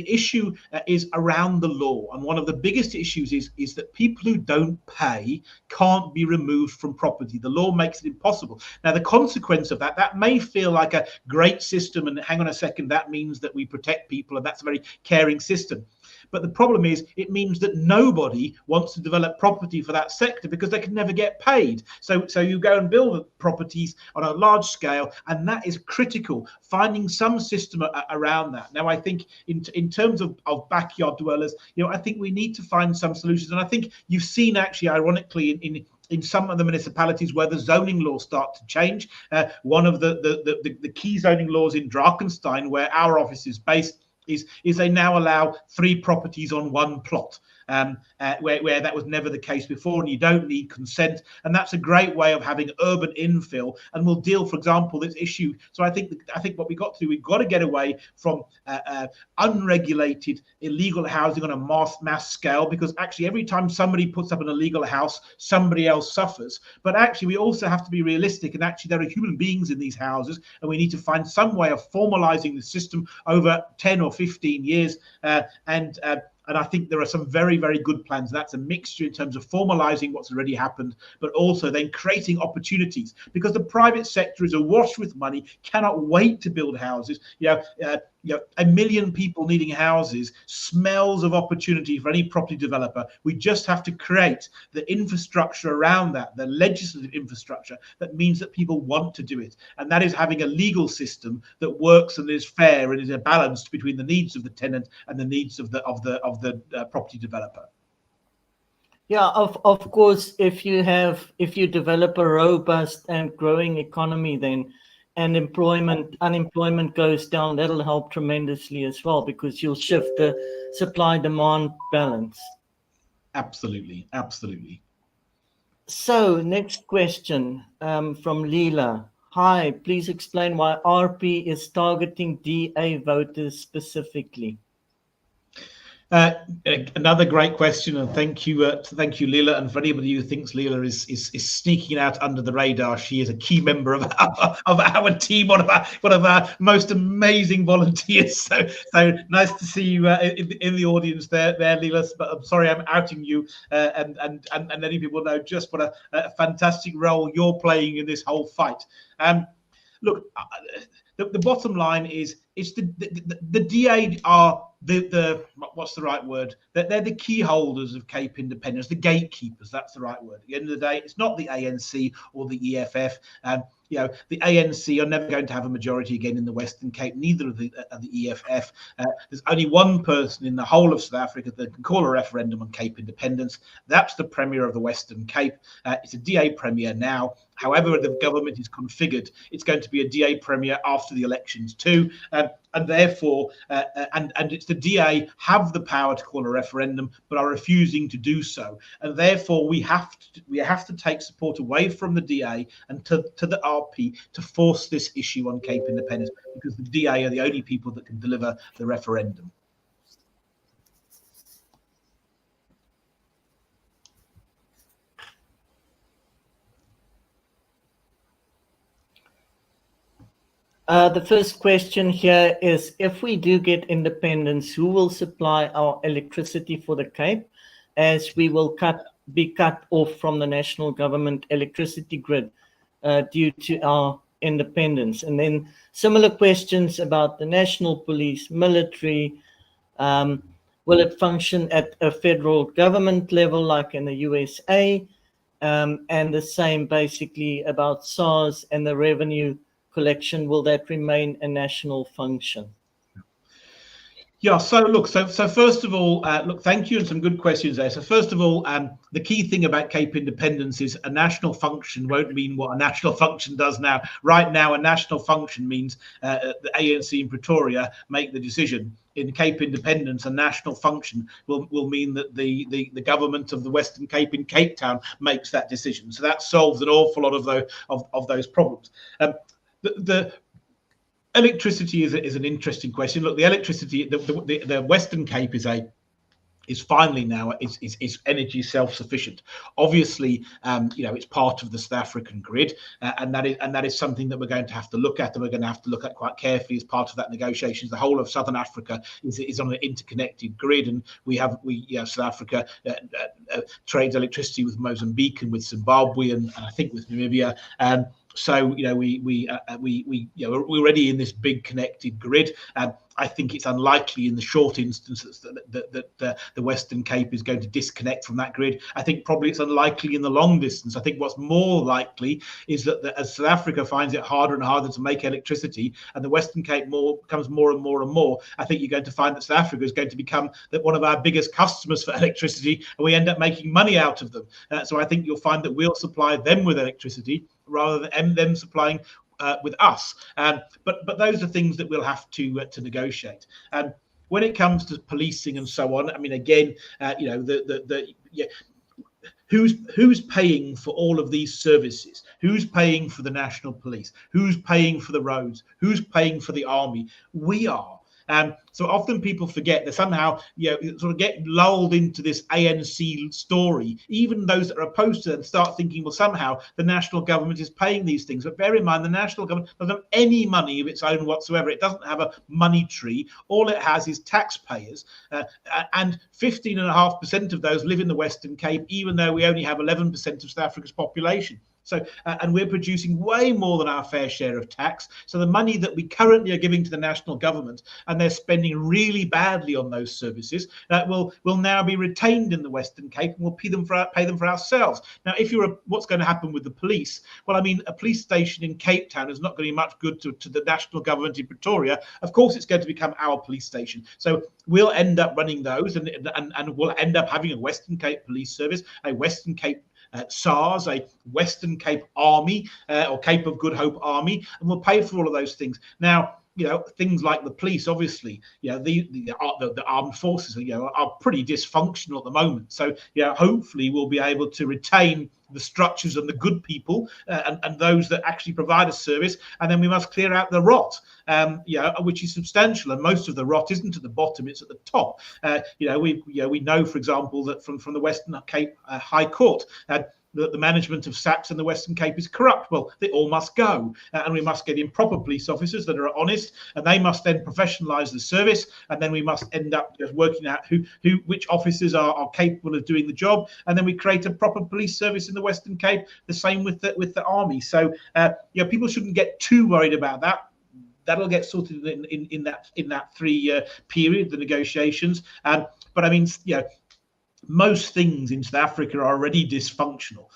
issue is around the law. And one of the biggest issues is that people who don't pay can't be removed from property. The law makes it impossible. Now, the consequence of that may feel like a great system, and hang on a second, that means that we protect people, and that's a very caring system. But the problem is, it means that nobody wants to develop property for that sector because they can never get paid. So you go and build properties on a large scale, and that is critical, finding some system around that. Now, I think in terms of backyard dwellers, I think we need to find some solutions. And I think you've seen, actually, ironically, in some of the municipalities where the zoning laws start to change. One of the key zoning laws in Drakenstein, where our office is based, is they now allow 3 properties on 1 plot, where that was never the case before, and you don't need consent. And that's a great way of having urban infill, and we'll deal, for example, this issue. So I think what we've got to get away from unregulated illegal housing on a mass scale, because actually every time somebody puts up an illegal house, somebody else suffers. But actually we also have to be realistic, and actually there are human beings in these houses, and we need to find some way of formalizing the system over 10 or 15 years. And I think there are some very, very good plans. That's a mixture in terms of formalizing what's already happened, but also then creating opportunities, because the private sector is awash with money, cannot wait to build houses. 1 million people needing houses smells of opportunity for any property developer. We just have to create the infrastructure around that, the legislative infrastructure that means that people want to do it. And that is having a legal system that works and is fair and is balanced between the needs of the tenant and the needs of the property developer. Yeah, of course, if you develop a robust and growing economy, then and unemployment goes down, that'll help tremendously as well, because you'll shift the supply-demand balance. Absolutely. So next question from Leela. Hi, please explain why RP is targeting DA voters specifically. Another great question, and thank you, Leela. And for anybody who thinks Leela is sneaking out under the radar, she is a key member of our team, one of our most amazing volunteers. So nice to see you in the audience there, Leela. But I'm sorry I'm outing you, and letting people know just what a fantastic role you're playing in this whole fight. Look, the bottom line is the DA are the what's the right word? They're the key holders of Cape independence, the gatekeepers. That's the right word. At the end of the day, it's not the ANC or the EFF. The ANC are never going to have a majority again in the Western Cape, neither of the EFF. There's only one person in the whole of South Africa that can call a referendum on Cape independence. That's the Premier of the Western Cape. It's a DA Premier now. However the government is configured, it's going to be a DA Premier after the elections too. And therefore, and it's the DA have the power to call a referendum, but are refusing to do so. And therefore, we have to take support away from the DA and to the RP to force this issue on Cape independence, because the DA are the only people that can deliver the referendum. The first question here is, if we do get independence, who will supply our electricity for the Cape, as we will be cut off from the national government electricity grid due to our independence? And then similar questions about the national police, military. Will it function at a federal government level like in the USA? And the same basically about SARS and the revenue collection. Will that remain a national function? Yeah, so look, so first of all, look, thank you, and some good questions there. So first of all, the key thing about Cape Independence is a national function won't mean what a national function does now. Right now, a national function means the ANC in Pretoria make the decision. In Cape Independence, a national function will mean that the government of the Western Cape in Cape Town makes that decision. So that solves an awful lot of those problems. The electricity is an interesting question. Look, the electricity, the Western Cape is finally now is energy self-sufficient. Obviously, it's part of the South African grid, and that is something that we're going to have to look at, and we're going to have to look at quite carefully as part of that negotiations. The whole of Southern Africa is on an interconnected grid, and South Africa trades electricity with Mozambique and with Zimbabwe and I think with Namibia. So we're already in this big connected grid. I think it's unlikely in the short instances that the Western Cape is going to disconnect from that grid. I think probably it's unlikely in the long distance. I think what's more likely is that as South Africa finds it harder and harder to make electricity, and the Western Cape becomes more and more and more, I think you're going to find that South Africa is going to become one of our biggest customers for electricity, and we end up making money out of them. So I think you'll find that we'll supply them with electricity rather than them supplying with us. But those are things that we'll have to negotiate. When it comes to policing and so on, I mean, again, who's paying for all of these services? Who's paying for the national police? Who's paying for the roads? Who's paying for the army? We are. So often people forget that somehow, sort of get lulled into this ANC story. Even those that are opposed to it start thinking, well, somehow the national government is paying these things. But bear in mind, the national government doesn't have any money of its own whatsoever. It doesn't have a money tree. All it has is taxpayers. And 15.5% of those live in the Western Cape, even though we only have 11% of South Africa's population. So, and we're producing way more than our fair share of tax. So the money that we currently are giving to the national government, and they're spending really badly on those services, will now be retained in the Western Cape, and we'll pay them for ourselves. Now, what's going to happen with the police? Well, I mean, a police station in Cape Town is not going to be much good to the national government in Pretoria. Of course, it's going to become our police station. So we'll end up running those, and we'll end up having a Western Cape police service, a Western Cape SARS, a Western Cape Army or Cape of Good Hope Army, and we'll pay for all of those things. Now, things like the police, obviously, the armed forces, are pretty dysfunctional at the moment. So, hopefully we'll be able to retain the structures and the good people and those that actually provide a service, and then we must clear out the rot, which is substantial, and most of the rot isn't at the bottom, it's at the top. We know, for example, that from the Western Cape High Court, that the management of SAPS in the Western Cape is corrupt. Well, they all must go, and we must get in proper police officers that are honest, and they must then professionalise the service, and then we must end up just working out which officers are capable of doing the job, and then we create a proper police service in the Western Cape. The same with the army. So people shouldn't get too worried about that. That'll get sorted in that 3-year period, the negotiations. But I mean, most things in South Africa are already dysfunctional.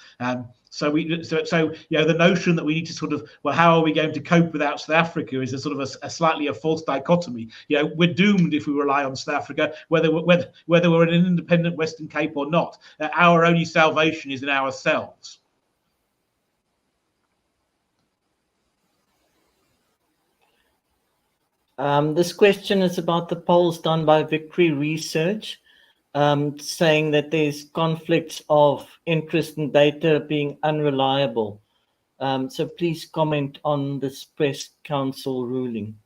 So the notion that we need to sort of, well, how are we going to cope without South Africa is a sort of a slightly false dichotomy. We're doomed if we rely on South Africa, whether we're in an independent Western Cape or not. Our only salvation is in ourselves. This question is about the polls done by Victory Research, saying that there's conflicts of interest and data being unreliable. So please comment on this press council ruling.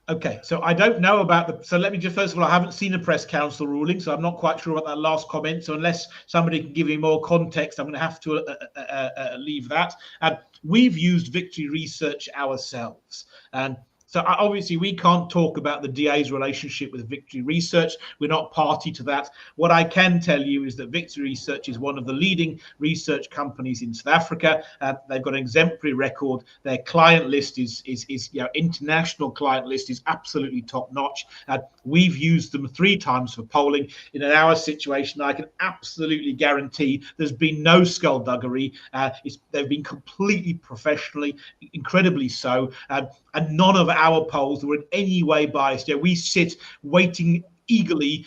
Okay, so I don't know about so let me just, first of all, I haven't seen a press council ruling, so I'm not quite sure about that last comment. So unless somebody can give me more context, I'm going to have to leave that. We've used Victory Research ourselves. So obviously we can't talk about the DA's relationship with Victory Research. We're not party to that. What I can tell you is that Victory Research is one of the leading research companies in South Africa. They've got an exemplary record. Their client list is international client list is absolutely top notch. We've used them 3 times for polling. In our situation, I can absolutely guarantee there's been no skullduggery. They've been completely professionally, incredibly so, and none of our polls were in any way biased. We sit waiting eagerly,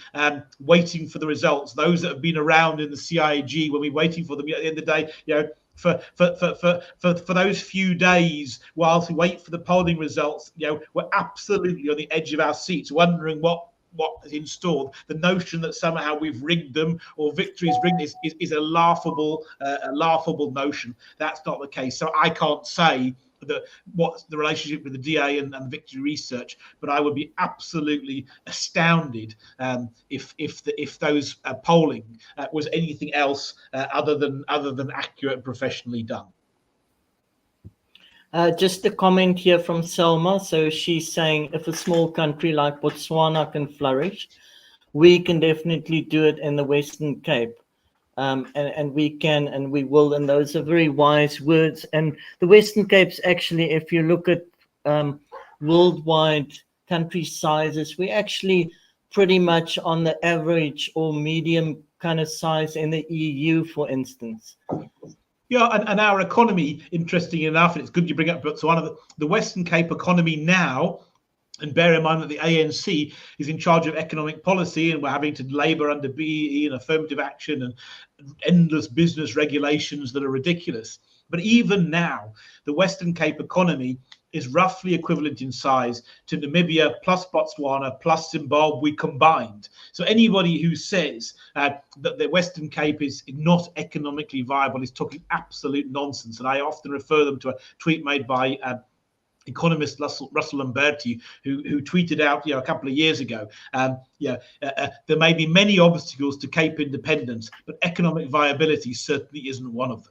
waiting for the results. Those that have been around in the CIAG, when we're waiting for them at the end of the day, for those few days whilst we wait for the polling results, we're absolutely on the edge of our seats, wondering what is in store. The notion that somehow we've rigged them or Victory's rigged is a laughable notion. That's not the case. So I can't say what's the relationship with the DA and Victory Research, but I would be absolutely astounded if those polling was anything else other than accurate and professionally done. Just a comment here from Selma. So she's saying if a small country like Botswana can flourish, we can definitely do it in the Western Cape. And we can and we will. And those are very wise words. And the Western Cape's actually, if you look at worldwide country sizes, we're actually pretty much on the average or medium kind of size in the EU, for instance. Yeah, and our economy, interesting enough, and it's good you bring up Botswana, the Western Cape economy now, and bear in mind that the ANC is in charge of economic policy, and we're having to labour under BEE and affirmative action and endless business regulations that are ridiculous. But even now, the Western Cape economy is roughly equivalent in size to Namibia plus Botswana plus Zimbabwe combined. So anybody who says that the Western Cape is not economically viable is talking absolute nonsense. And I often refer them to a tweet made by economist Russell Lamberti, who tweeted out a couple of years ago, there may be many obstacles to Cape independence, but economic viability certainly isn't one of them.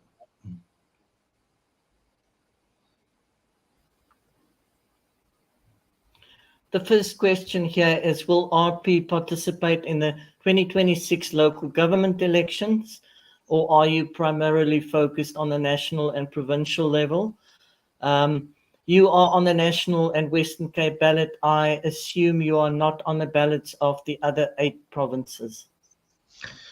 The first question here is, will RP participate in the 2026 local government elections, or are you primarily focused on the national and provincial level? You are on the national and Western Cape ballot. I assume you are not on the ballots of the other 8 provinces.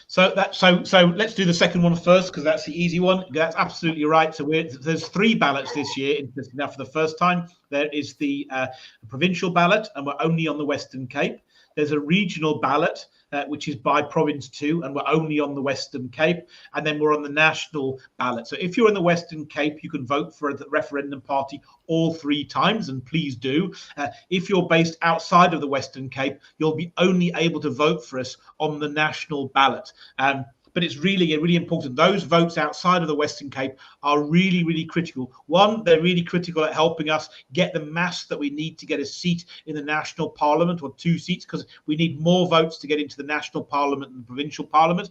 So let's do the second one first, because that's the easy one. That's absolutely right. So there's 3 ballots this year. Interesting enough, for the first time, there is the provincial ballot, and we're only on the Western Cape. There's a regional ballot, which is by province too, and we're only on the Western Cape. And then we're on the national ballot. So if you're in the Western Cape, you can vote for the Referendum Party all 3 times, and please do. If you're based outside of the Western Cape, you'll be only able to vote for us on the national ballot. But it's really important. Those votes outside of the Western Cape are really critical. One, they're really critical at helping us get the mass that we need to get a seat in the national parliament, or 2 seats, because we need more votes to get into the national parliament and the provincial parliament.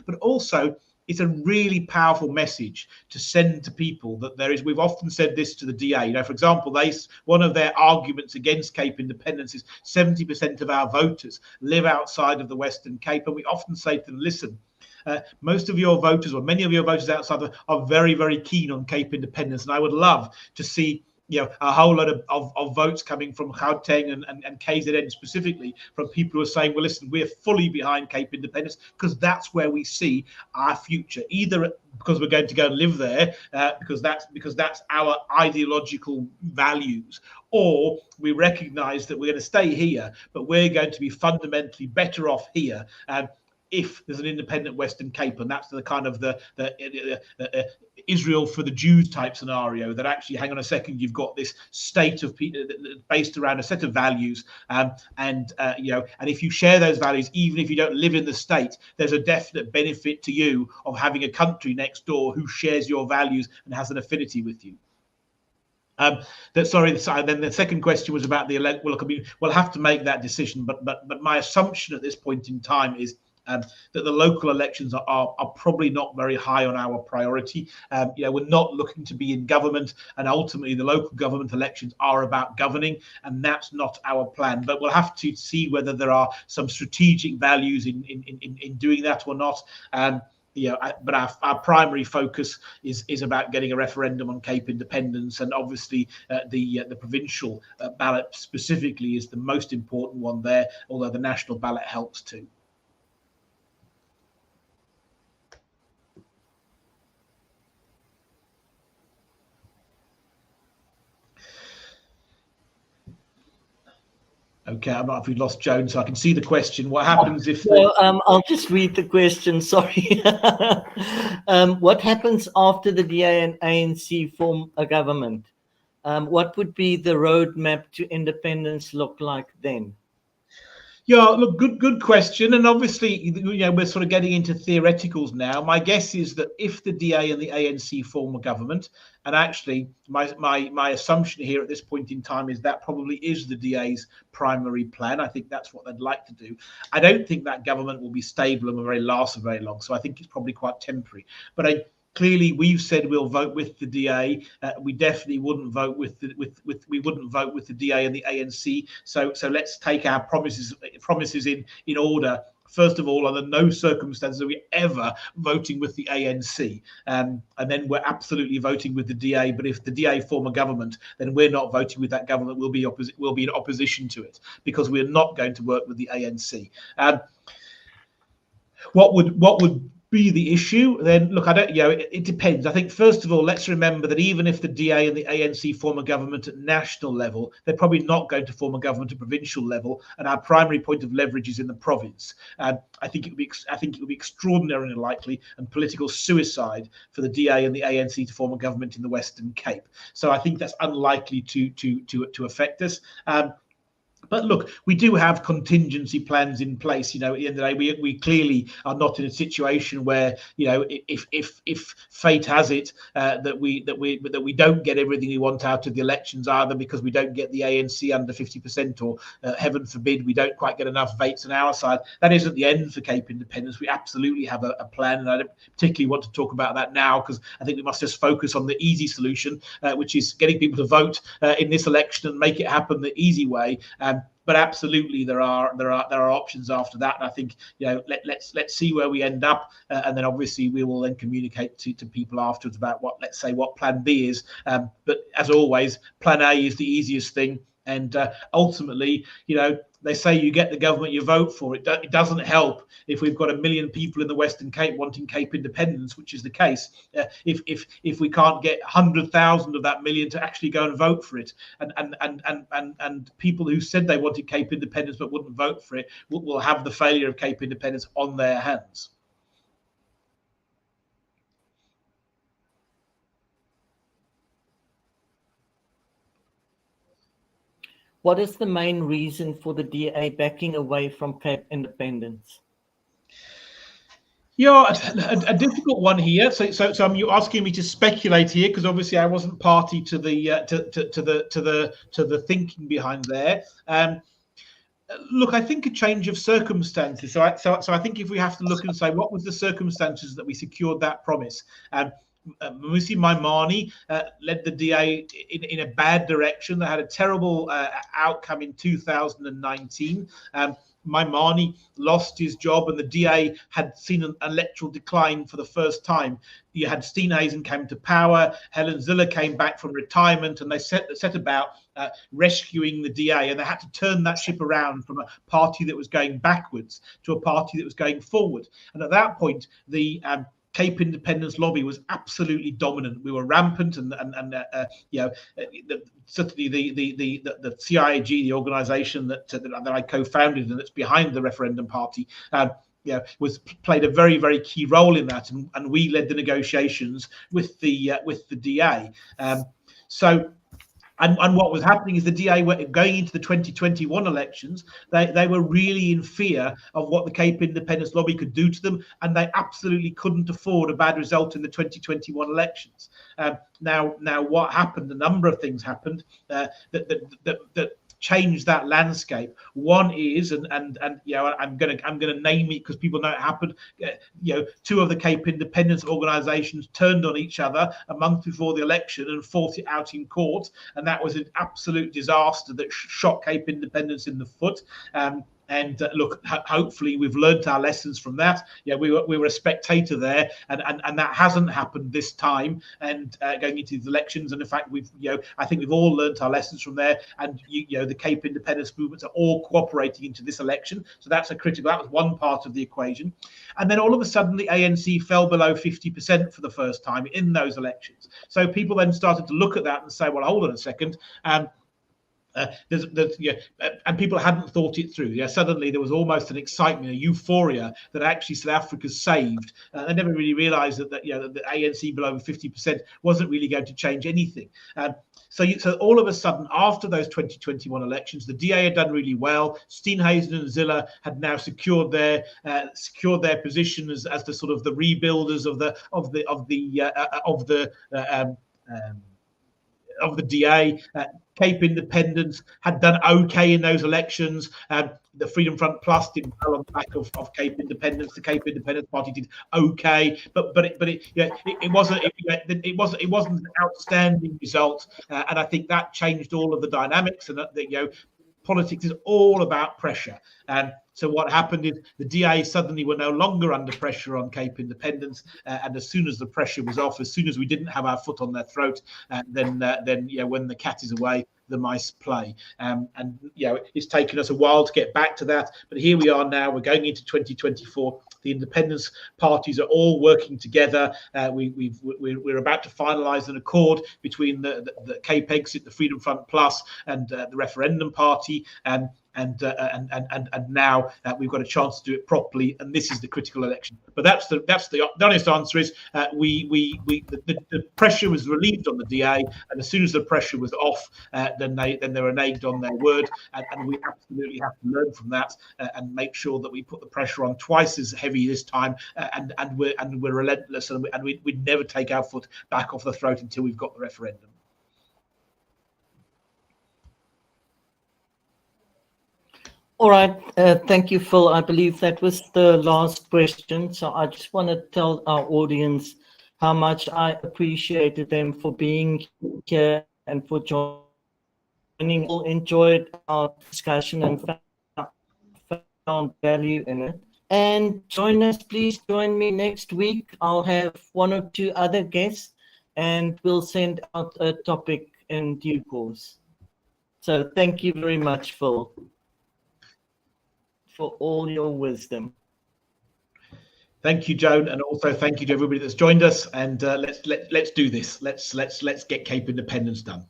But also, it's a really powerful message to send to people that there is. We've often said this to the DA. For example, one of their arguments against Cape independence is 70% of our voters live outside of the Western Cape, and we often say to them, listen, most of your voters, or many of your voters outside are very keen on Cape independence, and I would love to see a whole lot of votes coming from Gauteng and KZN specifically, from people who are saying, well, listen, we're fully behind Cape independence, because that's where we see our future, either because we're going to go and live there, because that's our ideological values, or we recognize that we're going to stay here, but we're going to be fundamentally better off here if there's an independent Western Cape. And that's the kind of the Israel for the Jews type scenario, that actually, hang on a second, you've got this state of people based around a set of values, and if you share those values, even if you don't live in the state, there's a definite benefit to you of having a country next door who shares your values and has an affinity with you. Then the second question was about the elect. Well, look, I mean, we'll have to make that decision, but my assumption at this point in time is that the local elections are probably not very high on our priority. We're not looking to be in government, and ultimately the local government elections are about governing, and that's not our plan. But we'll have to see whether there are some strategic values in doing that or not. But our primary focus is about getting a referendum on Cape independence, and obviously the provincial ballot specifically is the most important one there, although the national ballot helps too. Okay, I'm not if we lost Joan, so I can see the question. What happens if? I'll just read the question. Sorry. What happens after the DA and ANC form a government? What would be the roadmap to independence look like then? Yeah, look, good question. And obviously, we're sort of getting into theoreticals now. My guess is that if the DA and the ANC form a government, and actually my assumption here at this point in time is that probably is the DA's primary plan. I think that's what they'd like to do. I don't think that government will be stable and will last for very long. So I think it's probably quite temporary. But clearly, we've said we'll vote with the DA. We definitely wouldn't vote with the DA and the ANC. So let's take our promises in order. First of all, under no circumstances are we ever voting with the ANC, and then we're absolutely voting with the DA. But if the DA form a government, then we're not voting with that government. We'll be in opposition to it because we're not going to work with the ANC. What would be the issue? Then look, it depends. I think first of all, let's remember that even if the DA and the ANC form a government at national level, they're probably not going to form a government at provincial level, and our primary point of leverage is in the province. I think it would be extraordinarily unlikely and political suicide for the DA and the ANC to form a government in the Western Cape. So I think that's unlikely to affect us. But look, we do have contingency plans in place. At the end of the day, we clearly are not in a situation where, if fate has it that we don't get everything we want out of the elections, either because we don't get the ANC under 50%, or heaven forbid we don't quite get enough votes on our side. That isn't the end for Cape independence. We absolutely have a plan, and I don't particularly want to talk about that now because I think we must just focus on the easy solution, which is getting people to vote in this election and make it happen the easy way. But absolutely, there are options after that, and I think let's see where we end up, and then obviously we will then communicate to people afterwards about what Plan B is. But as always, Plan A is the easiest thing, and ultimately, they say you get the government you vote for. It doesn't help if we've got 1 million people in the Western Cape wanting Cape independence, which is the case. If we can't get 100,000 of that million to actually go and vote for it, and people who said they wanted Cape independence but wouldn't vote for it will have the failure of Cape independence on their hands. What is the main reason for the DA backing away from Cape independence? Yeah, a difficult one here. So you're asking me to speculate here because obviously I wasn't party to the thinking behind there. Look, I think a change of circumstances. So I think if we have to look and say what was the circumstances that we secured that promise. Musi Maimane led the DA in a bad direction. They had a terrible outcome in 2019. Maimane lost his job, and the DA had seen an electoral decline for the first time. You had Steenhuisen came to power, Helen Zille came back from retirement, and they set about rescuing the DA, and they had to turn that ship around from a party that was going backwards to a party that was going forward. And at that point, the Cape independence lobby was absolutely dominant. We were rampant, and certainly the CIAG, the organisation that I co-founded and that's behind the Referendum Party, played a very, very key role in that, and we led the negotiations with the DA. And what was happening is the DA were going into the 2021 elections. They were really in fear of what the Cape independence lobby could do to them, and they absolutely couldn't afford a bad result in the 2021 elections. Now what happened? A number of things happened that changed that landscape. One is, and you know, I'm gonna name it because people know it happened. You know, two of the Cape independence organisations turned on each other a month before the election and fought it out in court, and that was an absolute disaster that shot Cape independence in the foot. Look, hopefully we've learned our lessons from that. Yeah, we were a spectator there, and that hasn't happened this time. And going into the elections, and in fact, I think we've all learned our lessons from there. And the Cape independence movements are all cooperating into this election. So that's a critical. That was one part of the equation. And then all of a sudden, the ANC fell below 50% for the first time in those elections. So people then started to look at that and say, well, hold on a second. And people hadn't thought it through. Yeah, suddenly there was almost an excitement, a euphoria that actually South Africa's saved. They never really realised that the ANC below 50% wasn't really going to change anything. So all of a sudden, after those 2021 elections, the DA had done really well. Steenhuisen and Zille had now secured their position as the sort of the rebuilders of the DA. Cape Independence had done okay in those elections. The Freedom Front Plus did well on the back of Cape Independence. The Cape Independence Party did okay, but it wasn't an outstanding result, and I think that changed all of the dynamics. And politics is all about pressure. So what happened is the DA suddenly were no longer under pressure on Cape Independence, and as soon as the pressure was off, as soon as we didn't have our foot on their throat, then when the cat is away, the mice play. And it's taken us a while to get back to that, but here we are now. We're going into 2024. The independence parties are all working together. We're about to finalise an accord between the Cape Exit, the Freedom Front Plus, and the Referendum Party. And now we've got a chance to do it properly, and this is the critical election. But that's the honest answer is the pressure was relieved on the DA, and as soon as the pressure was off, then they were reneged on their word, and we absolutely have to learn from that and make sure that we put the pressure on twice as heavy this time, and we're relentless, and we'd never take our foot back off the throat until we've got the referendum. All right. Thank you, Phil. I believe that was the last question. So I just want to tell our audience how much I appreciated them for being here and for joining. All enjoyed our discussion and found value in it. And please join me next week. I'll have one or two other guests, and we'll send out a topic in due course. So thank you very much, Phil, for all your wisdom. Thank you, Joan, and also thank you to everybody that's joined us. And let's do this. Let's get Cape Independence done.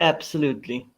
Absolutely.